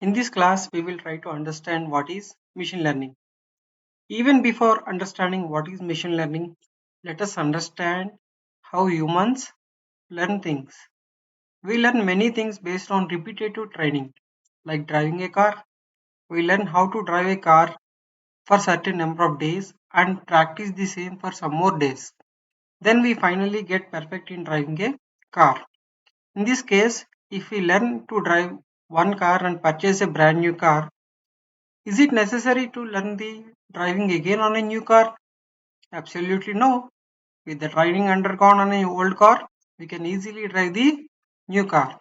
In this class, we will try to understand what is machine learning. Even before understanding what is machine learning, let us understand how humans learn things. We learn many things based on repetitive training, like driving a car. We learn how to drive a car for certain number of days and practice the same for some more days. Then we finally get perfect in driving a car. In this case, if we learn to drive one car and purchase a brand new car, is it necessary to learn the driving again on a new car? Absolutely no. With the training undergone on an old car, we can easily drive the new car.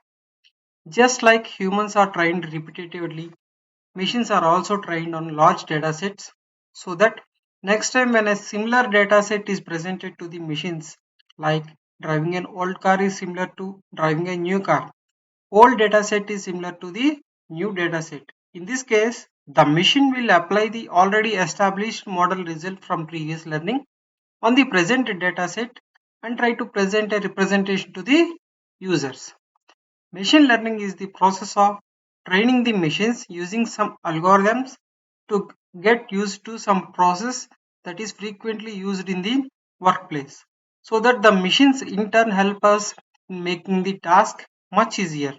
Just like humans are trained repetitively, machines are also trained on large data sets so that next time when a similar data set is presented to the machines, like driving an old car is similar to driving a new car, old data set is similar to the new data set. In this case, the machine will apply the already established model result from previous learning on the present data set and try to present a representation to the users. Machine learning is the process of training the machines using some algorithms to get used to some process that is frequently used in the workplace, so that the machines in turn help us in making the task much easier.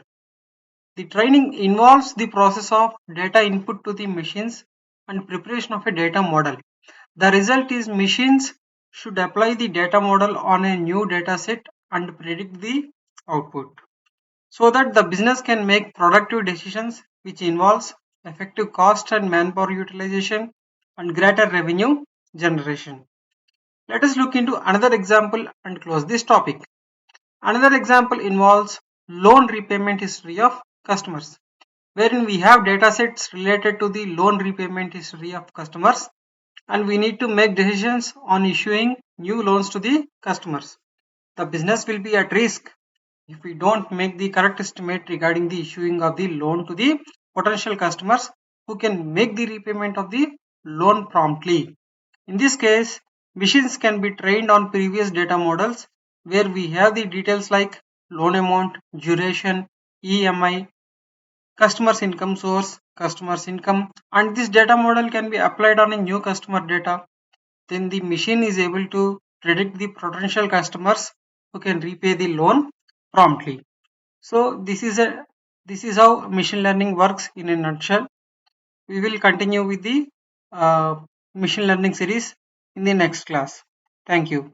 The training involves the process of data input to the machines and preparation of a data model. The result is machines should apply the data model on a new data set and predict the output so that the business can make productive decisions which involves effective cost and manpower utilization and greater revenue generation. Let us look into another example and close this topic. Another example involves loan repayment history of customers, wherein we have data sets related to the loan repayment history of customers and we need to make decisions on issuing new loans to the customers. The business will be at risk if we don't make the correct estimate regarding the issuing of the loan to the potential customers who can make the repayment of the loan promptly. In this case, machines can be trained on previous data models where we have the details like loan amount, duration, EMI, customer's income source, customer's income, and this data model can be applied on a new customer data. Then the machine is able to predict the potential customers who can repay the loan promptly. So this is how machine learning works in a nutshell. We will continue with the uh, machine learning series in the next class. Thank you.